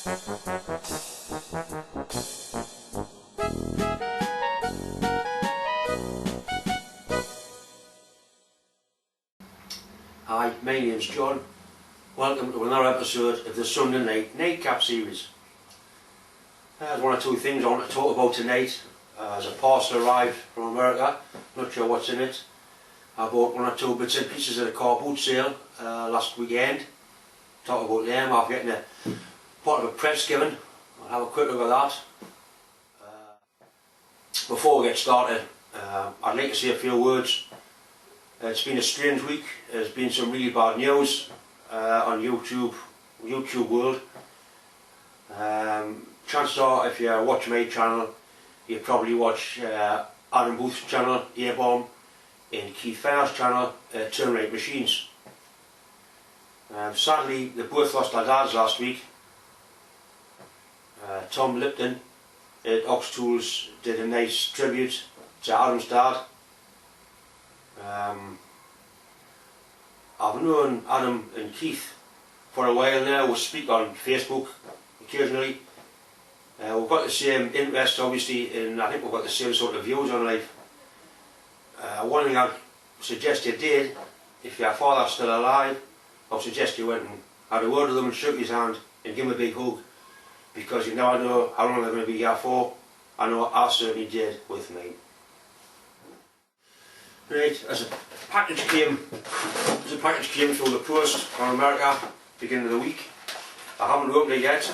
Hi, my name's John. Welcome to another episode of the Sunday Night Nightcap series. There's one or two things I want to talk about tonight. As a parcel arrived from America, not sure what's in it. I bought one or two bits and pieces at a car boot sale last weekend. Talk about them. I've getting a part of a press given. I'll have a quick look at that. Before we get started, I'd like to say a few words. It's been a strange week. There's been some really bad news on YouTube world. Chances are, if you watch my channel, you probably watch Adam Booth's channel, A-Bomb, and Keith Farr's channel, Turn Right Machines. Sadly, they both lost their dads last week. Tom Lipton at Ox Tools did a nice tribute to Adam's dad. I've known Adam and Keith for a while now. We speak on Facebook occasionally. We've got the same interests obviously, and I think we've got the same sort of views on life. One thing I'd suggest you did, if your father's still alive, I'd suggest you went and had a word with him and shook his hand and give him a big hug, because you never know how long they're going to be here for. I know I certainly did with mine. Right, as a package came through the post from America beginning of the week. I haven't opened it yet.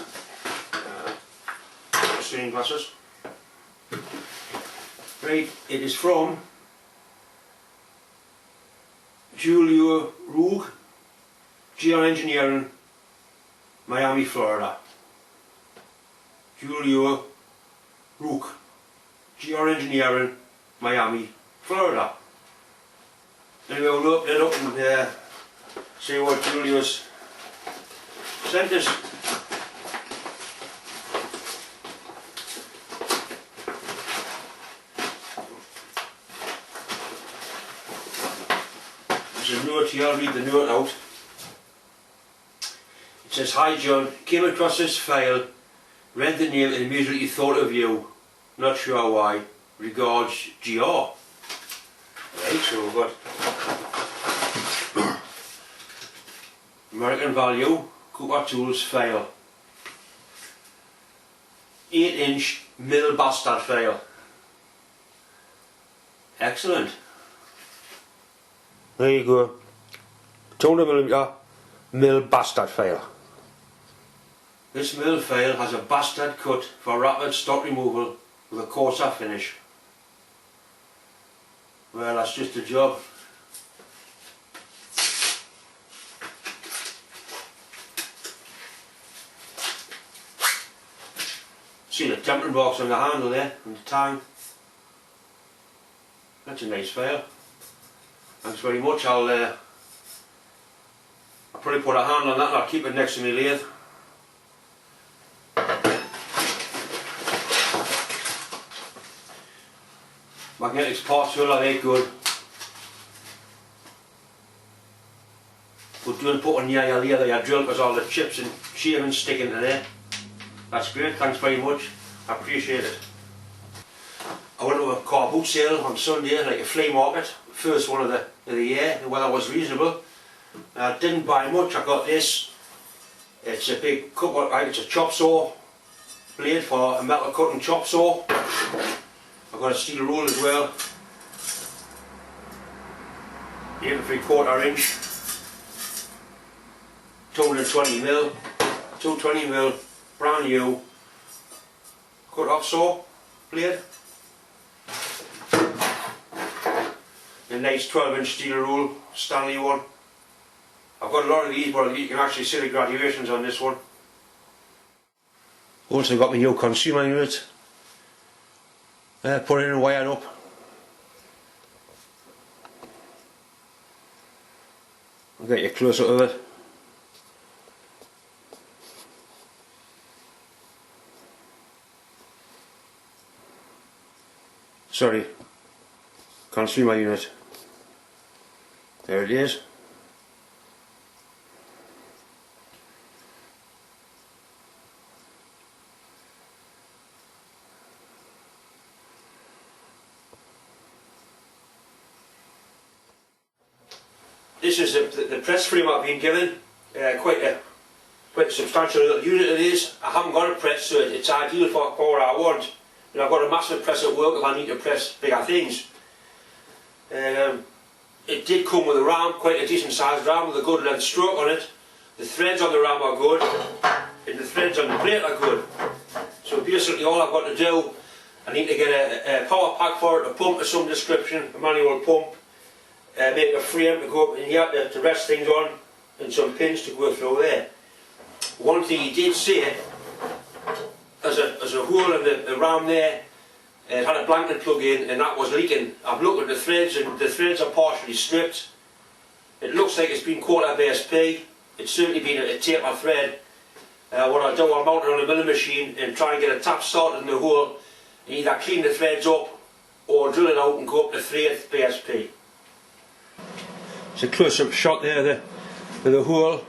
Screen glasses. Right, it is from Julio Rook, GR Engineering, Miami, Florida. Julio Rook, GR Engineering, Miami, Florida. Anyway, we'll open it up and see what Julio's sent us. There's a note here, I'll read the note out. It says, "Hi John, came across this file, read the name and immediately thought of you. Not sure why. Regards, GR." Right, so we've got American Value, Cooper Tools file. 8-inch mill bastard file. Excellent. There you go. 200mm mill bastard file. This mill file has a bastard cut for rapid stock removal with a coarser finish. Well, that's just a job. See the tempering box on the handle there, and the tang. That's a nice file. Thanks very much. I'll probably put a hand on that and I'll keep it next to my lathe. Magnetics parts will are good. But don't put on near your lathe or your drill, because all the chips and shavings stick into there. That's great, thanks very much. I appreciate it. I went to a car boot sale on Sunday, like a flea market, first one of the year. The weather was reasonable. I didn't buy much. I got this. It's a big cut, right? It's a chop saw blade for a metal cutting chop saw. I've got a steel rule as well. 8 3/4 inch. 220mm. 220mm, brand new cut off saw blade. A nice 12-inch steel rule, Stanley one. I've got a lot of these, but you can actually see the graduations on this one. Also got my new consumer unit. Put it in and wired up. I'll get you closer to it. Sorry, consumer unit. There it is. this is the press frame I've been given. Quite a substantial little unit it is. I haven't got a press, so it's ideal for what I want. And I've got a massive press at work if I need to press bigger things. It did come with a ram, quite a decent sized ram with a good length stroke on it. The threads on the ram are good, and the threads on the plate are good. So basically all I've got to do, I need to get a power pack for it, a pump of some description, a manual pump, make a frame to go up in here to rest things on, and some pins to go through there. One thing he did say, there's a hole in the ram there. It had a blanket plug in and that was leaking. I've looked at the threads and the threads are partially stripped. It looks like it's been quarter BSP. It's certainly been a taper thread. What I'll do, I'll mount it on a milling machine and try and get a tap started in the hole and either clean the threads up or drill it out and go up to 3/8 BSP. It's a close-up shot there of the hole.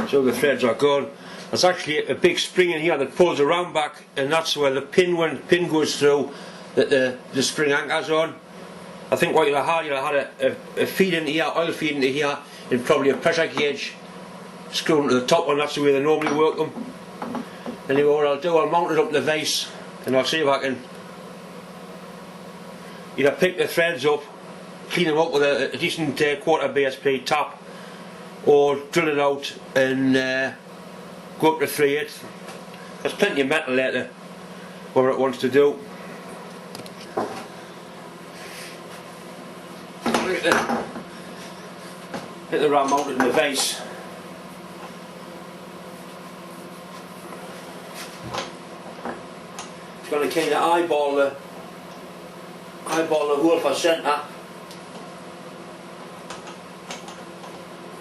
So the threads are gone. There's actually a big spring in here that pulls the ram back, and that's where the pin, when the pin goes through, that the spring anchors on. I think what you'll have a feed into here, oil feed into here, and probably a pressure gauge screwed to the top one. That's the way they normally work them. Anyway, what I'll do, I'll mount it up in the vise, and I'll see if I can either pick the threads up, clean them up with a decent quarter BSP tap, or drill it out and go up to 3/8. There's plenty of metal there to whatever it wants to do. Get the ram mounted in the vase. It's going to kind of eyeball the hole for centre.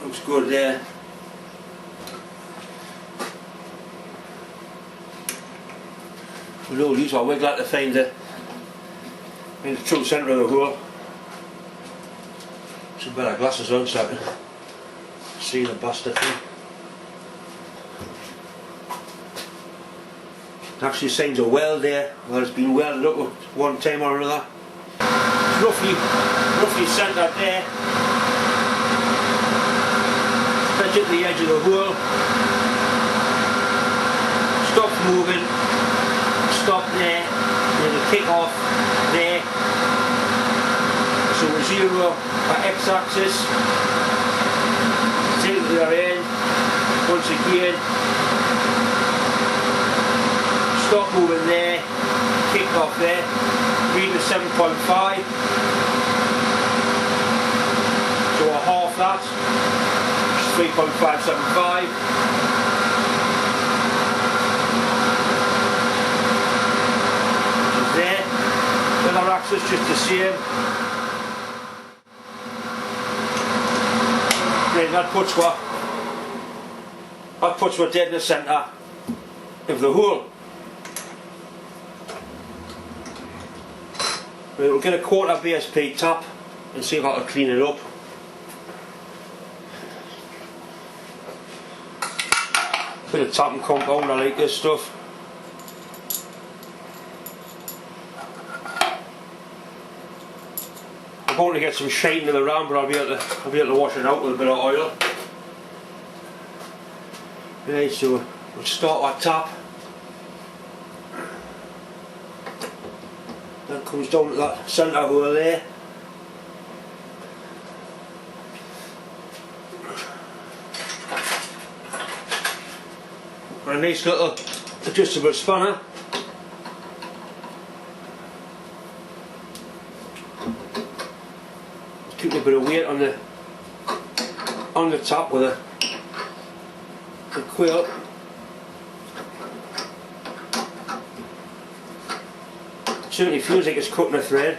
Looks good there. With all these, I'll wiggle out to find the true centre of the hole. Some better glasses on so I can see the bastard thing. It actually signs a weld there, where it's been welded up at one time or another. It's roughly centred there. Stretch at the edge of the hole. Stop moving. Stop there. There's a kick off there. So we're 0 at x-axis. Take it to the other end. Once again. Stop moving there. Kick off there. Reading the 7.5. So a half that. 3.575. There, the other axis just the same. Then that puts what dead in the centre of the hole. We'll get a quarter BSP tap and see if I can clean it up. Bit of tapping compound, I like this stuff. I'm going to get some shine in the ram, but I'll be able to wash it out with a bit of oil. Right, so we'll start our tap. That comes down to that centre hole there. And a nice little adjustable spanner. Keeping a bit of weight on the top with a quill. Certainly feels like it's cutting a thread.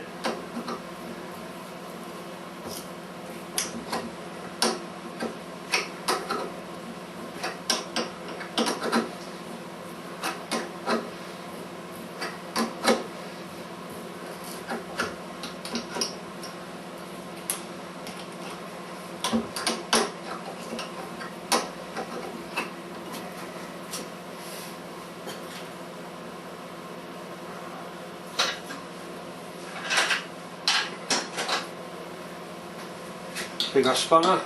bigger spanner.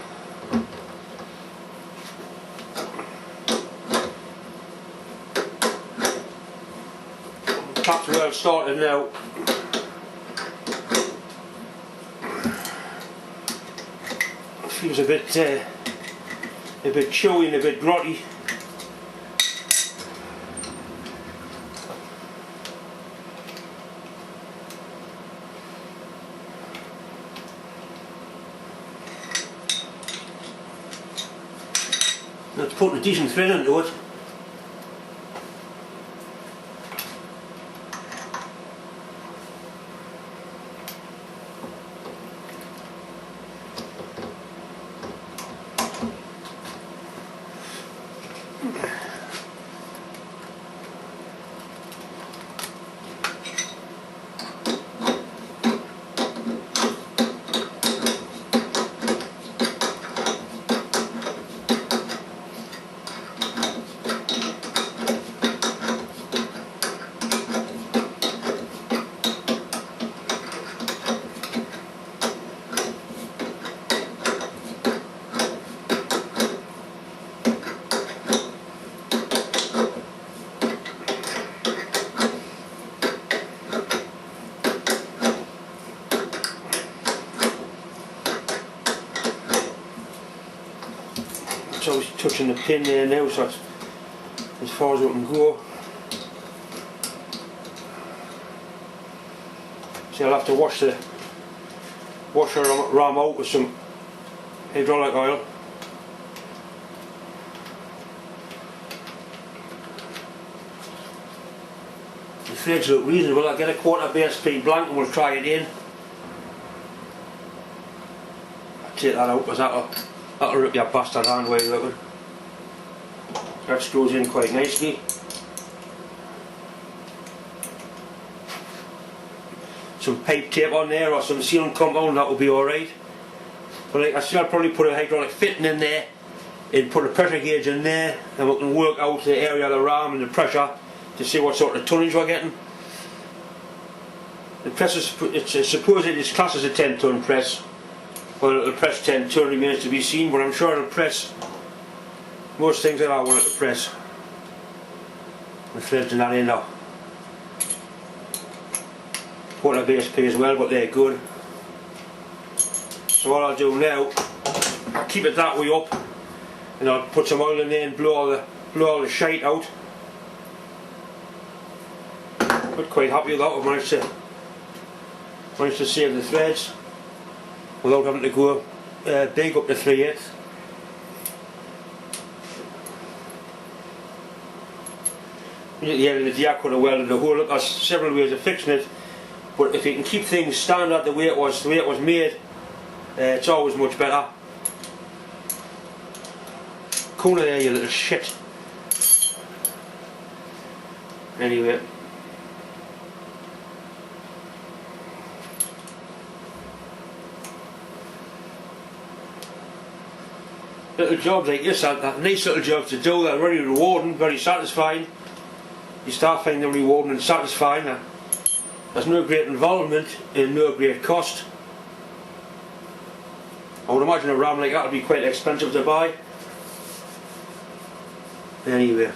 Tap's well started now. Feels a bit chewy and a bit grotty. Let's put a decent thread into it. So it's touching the pin there now, so it's as far as it can go. So I'll have to wash the ram out with some hydraulic oil. The threads look reasonable. I'll get a quarter BSP blank and we'll try it in. I'll take that out because that'll rip your bastard hand while you're looking. That screws in quite nicely. Some pipe tape on there or some sealant compound, that will be alright. But like I said, I'll probably put a hydraulic fitting in there and put a pressure gauge in there, and we can work out the area of the ram and the pressure to see what sort of tonnage we're getting. The press is, suppose it is classed as a 10-ton press. Well, it'll press 10 ton, remains to be seen, but I'm sure it'll press most things that I want it to press. The threads in that end are quarter BSP as well, but they're good. So what I'll do now, I'll keep it that way up, and I'll put some oil in there and blow all the shite out. But quite happy with that. I've managed to save the threads without having to go big up to 3/8. At the end of the day I could have welded the hole up. There's several ways of fixing it, but if you can keep things standard the way it was made, it's always much better. Corner there, you little shit. Anyway. Little jobs like this are nice little jobs to do. They're very rewarding, very satisfying. You start finding them rewarding and satisfying. There's no great involvement and no great cost. I would imagine a ram like that would be quite expensive to buy. Anyway.